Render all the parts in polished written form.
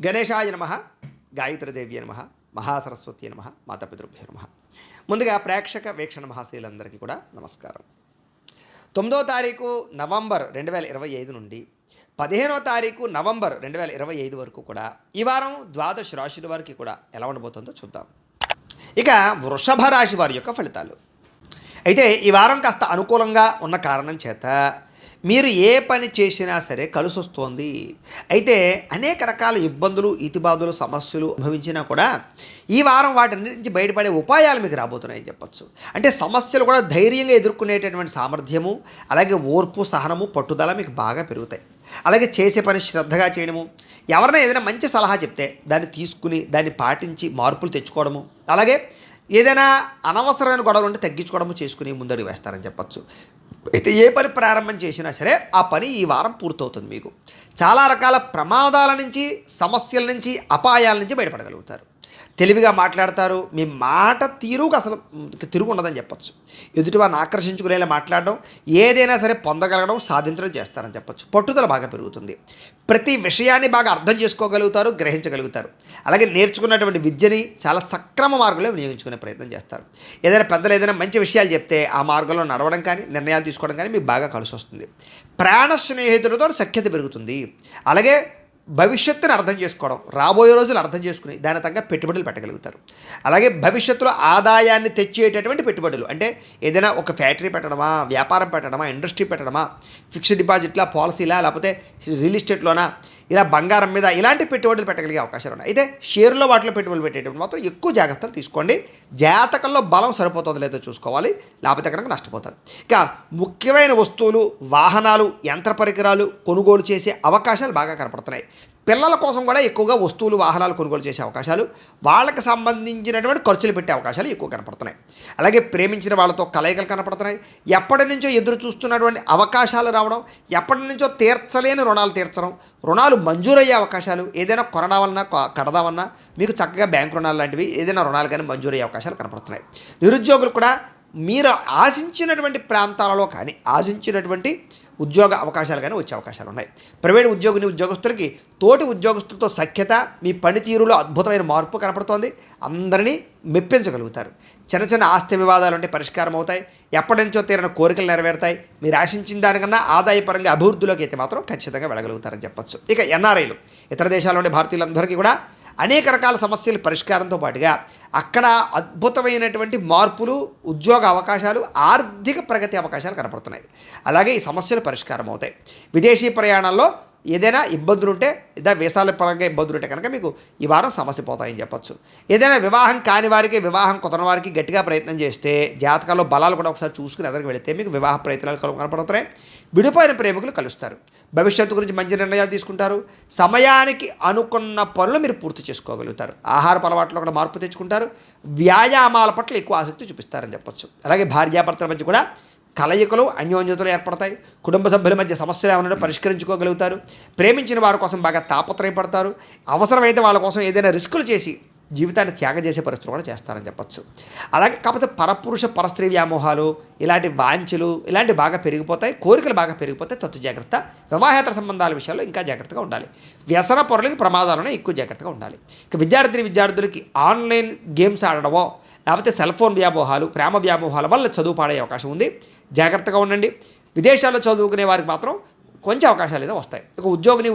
గణేశాయ నమ, గాయత్రీదేవ్య నమ, మహాసరస్వతి నమ, మాతాపితృభ్యో నమ. ముందుగా ప్రేక్షక వీక్షణ మహాశీలందరికీ కూడా నమస్కారం. 9వ తారీఖు నవంబర్ 2025 నుండి 15వ తారీఖు నవంబర్ 2025 వరకు కూడా ఈ వారం ద్వాదశ రాశుల వారికి కూడా ఎలా ఉండబోతుందో చూద్దాం. ఇక వృషభ రాశి వారి యొక్క ఫలితాలు అయితే ఈ వారం కాస్త అనుకూలంగా ఉన్న కారణం చేత మీరు ఏ పని చేసినా సరే కలిసి వస్తుంది. అయితే అనేక రకాల ఇబ్బందులు, ఇతిబాధలు, సమస్యలు అనుభవించినా కూడా ఈ వారం వాటి నుంచి బయటపడే ఉపాయాలు మీకు రాబోతున్నాయని చెప్పచ్చు. అంటే సమస్యలు కూడా ధైర్యంగా ఎదుర్కొనేటటువంటి సామర్థ్యము, అలాగే ఓర్పు, సహనము, పట్టుదల మీకు బాగా పెరుగుతాయి. అలాగే చేసే పని శ్రద్ధగా చేయడము, ఎవరైనా ఏదైనా మంచి సలహా చెప్తే దాన్ని తీసుకుని దాన్ని పాటించి మార్పులు తెచ్చుకోవడము, అలాగే ఏదైనా అనవసరమైన గొడవలు ఉంటే తగ్గించుకోవడము చేసుకుని ముందడుగు వేస్తారని చెప్పచ్చు. అయితే ఏ పని ప్రారంభం చేసినా సరే ఆ పని ఈ వారం పూర్తవుతుంది. మీకు చాలా రకాల ప్రమాదాల నుంచి, సమస్యల నుంచి, అపాయాల నుంచి బయటపడగలుగుతారు. తెలివిగా మాట్లాడతారు. మీ మాట తీరుకు అసలు తిరుగు ఉండదని చెప్పచ్చు. ఎదుటివారిని ఆకర్షించుకునేలా మాట్లాడడం, ఏదైనా సరే పొందగలగడం, సాధించడం చేస్తారని చెప్పచ్చు. పట్టుదల బాగా పెరుగుతుంది. ప్రతి విషయాన్ని బాగా అర్థం చేసుకోగలుగుతారు, గ్రహించగలుగుతారు. అలాగే నేర్చుకున్నటువంటి విద్యని చాలా సక్రమ మార్గంలో వినియోగించుకునే ప్రయత్నం చేస్తారు. ఏదైనా పెద్దలు ఏదైనా మంచి విషయాలు చెప్తే ఆ మార్గంలో నడవడం కానీ, నిర్ణయాలు తీసుకోవడం కానీ మీకు బాగా కలిసి వస్తుంది. ప్రాణ స్నేహితులతో సఖ్యత పెరుగుతుంది. అలాగే భవిష్యత్తును అర్థం చేసుకోవడం, రాబోయే రోజులు అర్థం చేసుకుని దాని తగ్గ పెట్టుబడులు పెట్టగలుగుతారు. అలాగే భవిష్యత్తులో ఆదాయాన్ని తెచ్చేటటువంటి పెట్టుబడులు, అంటే ఏదైనా ఒక ఫ్యాక్టరీ పెట్టడమా, వ్యాపారం పెట్టడమా, ఇండస్ట్రీ పెట్టడమా, ఫిక్స్డ్ డిపాజిట్లా, పాలసీలా, లేకపోతే రియల్ ఎస్టేట్లోనా, ఇలా బంగారం మీద ఇలాంటి పెట్టుబడులు పెట్టగలిగే అవకాశాలు ఉన్నాయి. అయితే షేర్లో వాటిలో పెట్టుబడులు పెట్టేటప్పుడు మాత్రం ఎక్కువ జాగ్రత్తలు తీసుకోండి. జాతకంలో బలం సరిపోతుందో లేదో చూసుకోవాలి, లేకపోతే కనుక నష్టపోతారు. ఇక ముఖ్యమైన వస్తువులు, వాహనాలు, యంత్ర పరికరాలు కొనుగోలు చేసే అవకాశాలు బాగా కనపడుతున్నాయి. పిల్లల కోసం కూడా ఎక్కువగా వస్తువులు, వాహనాలు కొనుగోలు చేసే అవకాశాలు, వాళ్ళకి సంబంధించినటువంటి ఖర్చులు పెట్టే అవకాశాలు ఎక్కువ కనపడుతున్నాయి. అలాగే ప్రేమించిన వాళ్ళతో కలయికలు కనపడుతున్నాయి. ఎప్పటి నుంచో ఎదురు చూస్తున్నటువంటి అవకాశాలు రావడం, ఎప్పటి నుంచో తీర్చలేని రుణాలు తీర్చడం, రుణాలు మంజూరయ్యే అవకాశాలు, ఏదైనా కొనడావన్నా కడదామన్నా మీకు చక్కగా బ్యాంకు రుణాలు లాంటివి ఏదైనా రుణాలు కానీ మంజూరయ్యే అవకాశాలు కనపడుతున్నాయి. నిరుద్యోగులు కూడా మీరు ఆశించినటువంటి ప్రాంతాలలో కానీ, ఆశించినటువంటి ఉద్యోగ అవకాశాలు కానీ వచ్చే అవకాశాలు ఉన్నాయి. ప్రైవేట్ ఉద్యోగస్తులకి తోటి ఉద్యోగస్తులతో సఖ్యత, మీ పనితీరులో అద్భుతమైన మార్పు కనపడుతోంది. అందరినీ మెప్పించగలుగుతారు. చిన్న చిన్న ఆస్తి వివాదాలు అంటే పరిష్కారం అవుతాయి. ఎప్పటి నుంచో తీరిన కోరికలు నెరవేరుతాయి. మీరు ఆశించిన దానికన్నా ఆదాయపరంగా అభివృద్ధిలోకి అయితే మాత్రం ఖచ్చితంగా వెళ్ళగలుగుతారని చెప్పచ్చు. ఇక ఎన్ఆర్ఐలు, ఇతర దేశాల నుండి భారతీయులందరికీ కూడా అనేక రకాల సమస్యల పరిష్కారంతో పాటుగా అక్కడ అద్భుతమైనటువంటి మార్పులు, ఉద్యోగ అవకాశాలు, ఆర్థిక ప్రగతి అవకాశాలు కనపడుతున్నాయి. అలాగే ఈ సమస్యలు పరిష్కారం అవుతాయి. విదేశీ ప్రయాణాల్లో ఏదైనా ఇబ్బందులు ఉంటే, వీసాల పరంగా ఇబ్బందులు ఉంటే కనుక మీకు ఈ వారం సమస్య పోతాయని చెప్పచ్చు. ఏదైనా వివాహం కాని వారికి, వివాహం కుదరని వారికి గట్టిగా ప్రయత్నం చేస్తే, జాతకాల్లో బలాలు కూడా ఒకసారి చూసుకుని ఎదురుకు వెళితే మీకు వివాహ ప్రయత్నాలు కనపడుతున్నాయి. విడిపోయిన ప్రేమికులు కలుస్తారు. భవిష్యత్తు గురించి మంచి నిర్ణయాలు తీసుకుంటారు. సమయానికి అనుకున్న పనులు మీరు పూర్తి చేసుకోగలుగుతారు. ఆహారపు అలవాట్లో కూడా మార్పు తెచ్చుకుంటారు. వ్యాయామాల పట్ల ఎక్కువ ఆసక్తి చూపిస్తారని చెప్పచ్చు. అలాగే భార్యాభర్తల మధ్య కూడా కలయికలు, అన్యోన్యతలు ఏర్పడతాయి. కుటుంబ సభ్యుల మధ్య సమస్యలు ఏమైనా పరిష్కరించుకోగలుగుతారు. ప్రేమించిన వారి కోసం బాగా తాపత్రయపడతారు. అవసరమైతే వాళ్ళ కోసం ఏదైనా రిస్కులు చేసి జీవితాన్ని త్యాగం చేసే పరిస్థితులు కూడా చేస్తారని చెప్పచ్చు. అలాగే కాకపోతే పరపురుష పరస్త్రీ వ్యామోహాలు, ఇలాంటి వాంఛలు ఇలాంటివి బాగా పెరిగిపోతాయి. కోరికలు బాగా పెరిగిపోతాయి. తత్తు జాగ్రత్త. వివాహేతర సంబంధాల విషయాల్లో ఇంకా జాగ్రత్తగా ఉండాలి. వ్యసన పొరలకి ప్రమాదాలను ఎక్కువ జాగ్రత్తగా ఉండాలి. ఇక విద్యార్థులకి ఆన్లైన్ గేమ్స్ ఆడడమో, లేకపోతే సెల్ ఫోన్ వ్యామోహాలు, ప్రేమ వ్యామోహాల వల్ల చదువు పాడే అవకాశం ఉంది. జాగ్రత్తగా ఉండండి. విదేశాల్లో చదువుకునే వారికి మాత్రం కొంచెం అవకాశాలు ఏదో వస్తాయి. ఇక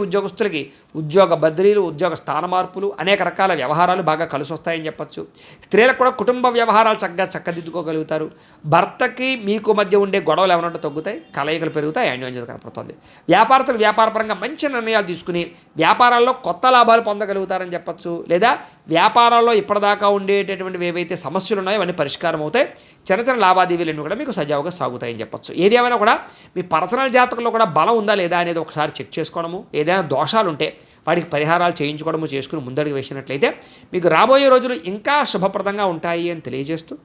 ఉద్యోగస్తులకి ఉద్యోగ బదిలీలు, ఉద్యోగ స్థాన మార్పులు, అనేక రకాల వ్యవహారాలు బాగా కలిసి వస్తాయని చెప్పచ్చు. స్త్రీలకు కూడా కుటుంబ వ్యవహారాలు చక్కదిద్దుకోగలుగుతారు. భర్తకి మీకు మధ్య ఉండే గొడవలు ఏమైనా తగ్గుతాయి. కలయికలు పెరుగుతాయి. అన్యోన్యత కనపడుతుంది. వ్యాపారస్తులు వ్యాపారపరంగా మంచి నిర్ణయాలు తీసుకుని వ్యాపారాల్లో కొత్త లాభాలు పొందగలుగుతారని చెప్పచ్చు. లేదా వ్యాపారాల్లో ఇప్పటిదాకా ఉండేటటువంటివి ఏవైతే సమస్యలు ఉన్నాయో అవన్నీ పరిష్కారం అవుతాయి. చిన్న చిన్న లావాదేవీలన్నీ కూడా మీకు సజావుగా సాగుతాయని చెప్పచ్చు. ఏది ఏమైనా కూడా మీ పర్సనల్ జాతకంలో కూడా బలం ఉందా లేదా అనేది ఒకసారి చెక్ చేసుకోవడము, ఏదైనా దోషాలు ఉంటే వాటికి పరిహారాలు చేయించుకోవడము చేసుకుని ముందడుగు వేసినట్లయితే మీకు రాబోయే రోజులు ఇంకా శుభప్రదంగా ఉంటాయి అని తెలియజేస్తూ